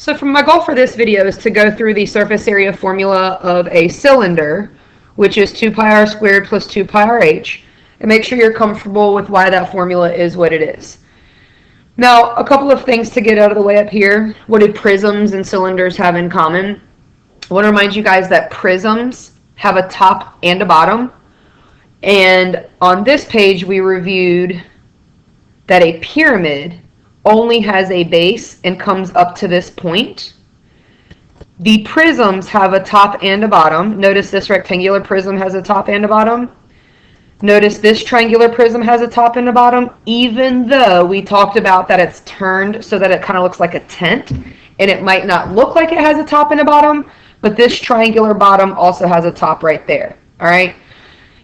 So my goal for this video is to go through the surface area formula of a cylinder, which is 2 pi r squared plus 2 pi r h, and make sure you're comfortable with why that formula is what it is. Now, a couple of things to get out of the way up here. What do prisms and cylinders have in common? I want to remind you guys that prisms have a top and a bottom. And on this page, we reviewed that a pyramid only has a base and comes up to this point. The prisms have a top and a bottom. Notice this rectangular prism has a top and a bottom. Notice this triangular prism has a top and a bottom, even though we talked about that it's turned so that it kind of looks like a tent, and it might not look like it has a top and a bottom, but this triangular bottom also has a top right there, all right?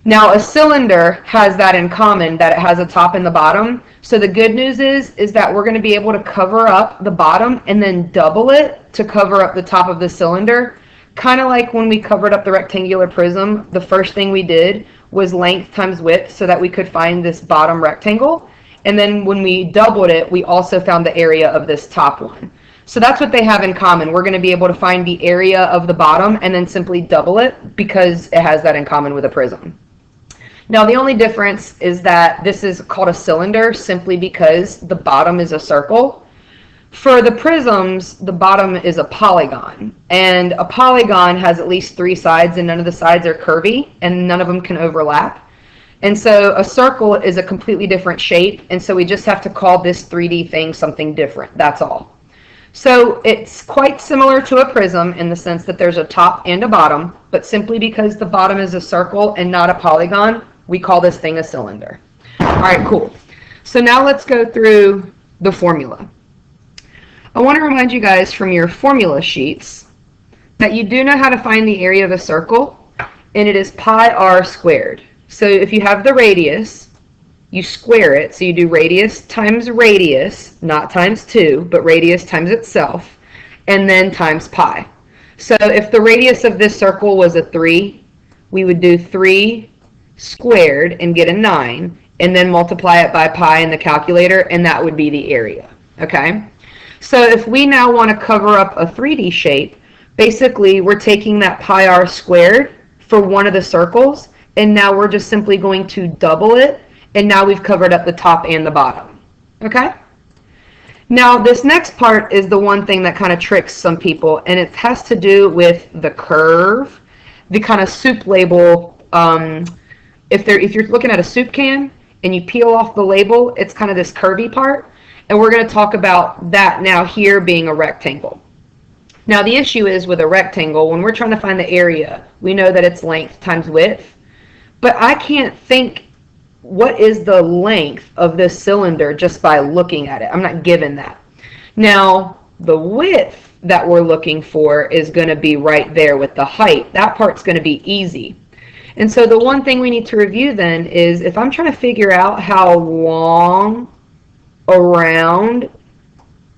Now, a cylinder has that in common, that it has a top and the bottom. So the good news is that we're going to be able to cover up the bottom and then double it to cover up the top of the cylinder. Kind of like when we covered up the rectangular prism, the first thing we did was length times width so that we could find this bottom rectangle. And then when we doubled it, we also found the area of this top one. So that's what they have in common. We're going to be able to find the area of the bottom and then simply double it because it has that in common with a prism. Now, the only difference is that this is called a cylinder simply because the bottom is a circle. For the prisms, the bottom is a polygon, and a polygon has at least 3 sides, and none of the sides are curvy, and none of them can overlap. And so a circle is a completely different shape, and so we just have to call this 3D thing something different. That's all. So it's quite similar to a prism in the sense that there's a top and a bottom, but simply because the bottom is a circle and not a polygon, we call this thing a cylinder. All right, cool. So now let's go through the formula. I want to remind you guys from your formula sheets that you do know how to find the area of a circle, and it is pi r squared. So if you have the radius, you square it. So you do radius times radius, not times 2, but radius times itself, and then times pi. So if the radius of this circle was a 3, we would do 3 squared and get a 9, and then multiply it by pi in the calculator, and that would be the area. Okay? So if we now want to cover up a 3D shape, basically we're taking that pi r squared for one of the circles, and now we're just simply going to double it, and now we've covered up the top and the bottom. Okay? Now this next part is the one thing that kind of tricks some people, and it has to do with the curve, the kind of soup label. If you're looking at a soup can and you peel off the label, it's kind of this curvy part, and we're going to talk about that now here being a rectangle. Now the issue is with a rectangle, when we're trying to find the area, we know that it's length times width, but I can't think what is the length of this cylinder just by looking at it. I'm not given that. Now the width that we're looking for is going to be right there with the height. That part's going to be easy. And so the one thing we need to review then is if I'm trying to figure out how long around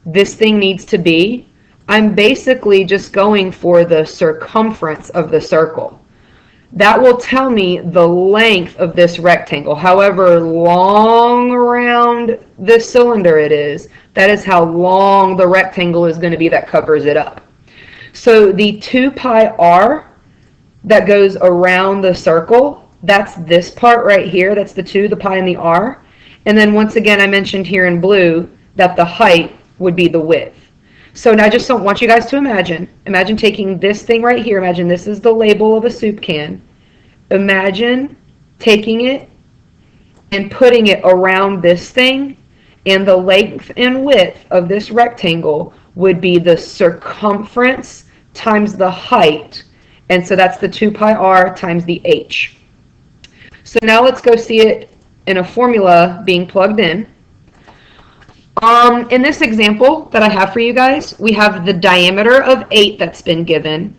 this thing needs to be, I'm basically just going for the circumference of the circle. That will tell me the length of this rectangle. However long around this cylinder it is, that is how long the rectangle is going to be that covers it up. So the 2 pi r that goes around the circle, that's this part right here. That's the 2, the pi, and the r. And then once again, I mentioned here in blue that the height would be the width. So now I just don't want you guys to imagine taking this thing right here. Imagine this is the label of a soup can. Imagine taking it and putting it around this thing, and the length and width of this rectangle would be the circumference times the height. And so that's the 2 pi r times the h. So now let's go see it in a formula being plugged in. In this example that I have for you guys, we have the diameter of 8 that's been given.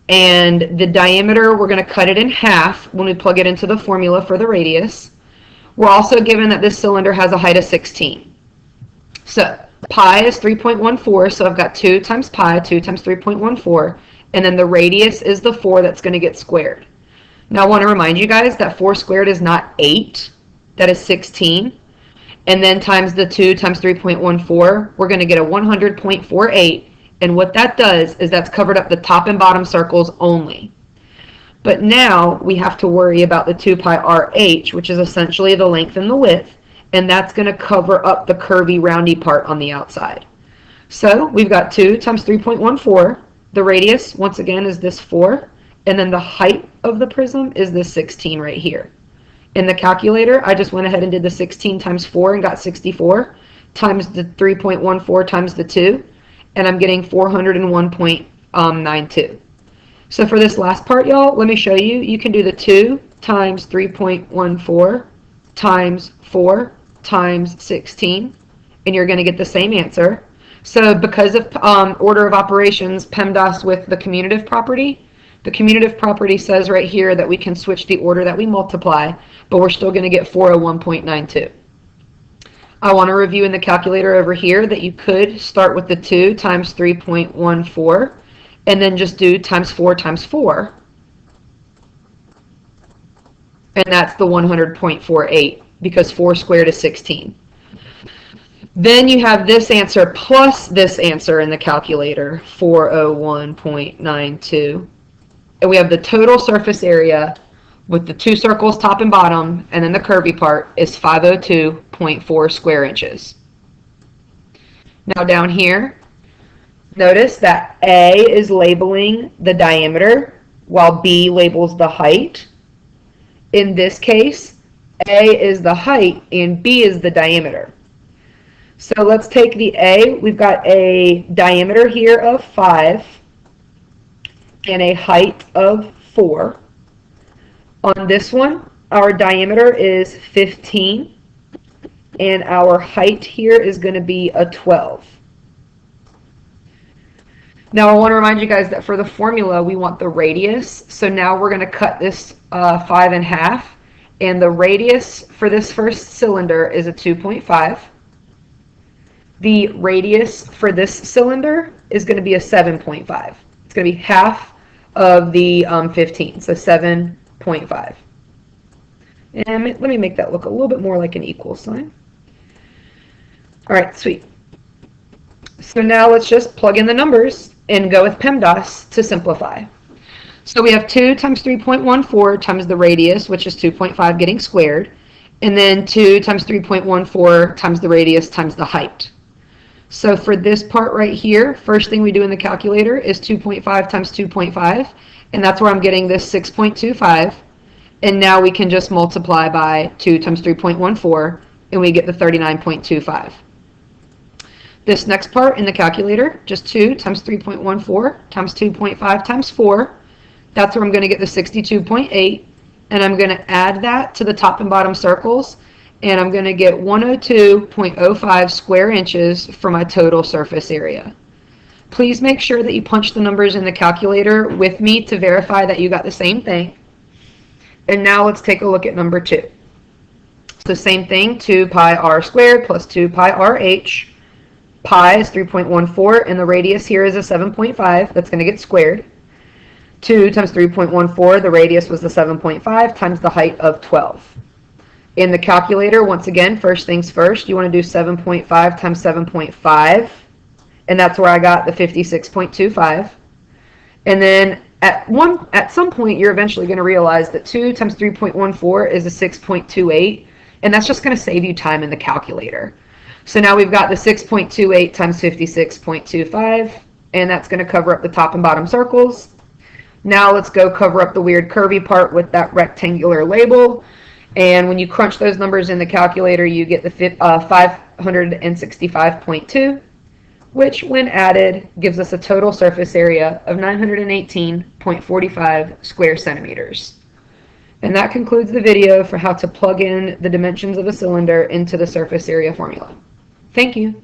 And the diameter, we're going to cut it in half when we plug it into the formula for the radius. We're also given that this cylinder has a height of 16. So pi is 3.14, so I've got 2 times pi, 2 times 3.14. And then the radius is the 4 that's going to get squared. Now I want to remind you guys that 4 squared is not 8, that is 16. And then times the 2 times 3.14, we're going to get a 100.48. And what that does is that's covered up the top and bottom circles only. But now we have to worry about the 2 pi RH, which is essentially the length and the width, and that's going to cover up the curvy roundy part on the outside. So we've got 2 times 3.14. The radius, once again, is this 4, and then the height of the prism is this 16 right here. In the calculator, I just went ahead and did the 16 times 4 and got 64, times the 3.14 times the 2, and I'm getting 401.92. So for this last part, y'all, let me show you. You can do the 2 times 3.14 times 4 times 16, and you're going to get the same answer. So because of order of operations, PEMDAS with the commutative property, the commutative property says right here that we can switch the order that we multiply, but we're still going to get 401.92. I want to review in the calculator over here that you could start with the 2 times 3.14 and then just do times 4 times 4. And that's the 100.48 because 4 squared is 16. Then you have this answer plus this answer in the calculator, 401.92. And we have the total surface area with the 2 circles top and bottom, and then the curvy part is 502.4 square inches. Now down here, notice that A is labeling the diameter while B labels the height. In this case, A is the height and B is the diameter. So let's take the A. We've got a diameter here of 5 and a height of 4. On this one, our diameter is 15 and our height here is going to be a 12. Now I want to remind you guys that for the formula we want the radius, so now we're going to cut this 5 in half, and the radius for this first cylinder is a 2.5. The radius for this cylinder is going to be a 7.5. It's going to be half of the 15, so 7.5. And let me make that look a little bit more like an equal sign. All right, sweet. So now let's just plug in the numbers and go with PEMDAS to simplify. So we have 2 times 3.14 times the radius, which is 2.5 getting squared, and then 2 times 3.14 times the radius times the height. So for this part right here, first thing we do in the calculator is 2.5 times 2.5, and that's where I'm getting this 6.25. And now we can just multiply by 2 times 3.14, and we get the 39.25. This next part in the calculator, just 2 times 3.14 times 2.5 times 4. That's where I'm going to get the 62.8, and I'm going to add that to the top and bottom circles, and I'm going to get 102.05 square inches for my total surface area. Please make sure that you punch the numbers in the calculator with me to verify that you got the same thing. And now let's take a look at number 2. So same thing, 2 pi r squared plus 2 pi rh. Pi is 3.14, and the radius here is a 7.5. That's going to get squared. 2 times 3.14, the radius was the 7.5, times the height of 12. In the calculator, once again, first things first, you want to do 7.5 times 7.5, and that's where I got the 56.25. And then at some point, you're eventually going to realize that 2 times 3.14 is a 6.28, and that's just going to save you time in the calculator. So now we've got the 6.28 times 56.25, and that's going to cover up the top and bottom circles. Now let's go cover up the weird curvy part with that rectangular label. And when you crunch those numbers in the calculator, you get the 565.2, which when added gives us a total surface area of 918.45 square centimeters. And that concludes the video for how to plug in the dimensions of a cylinder into the surface area formula. Thank you.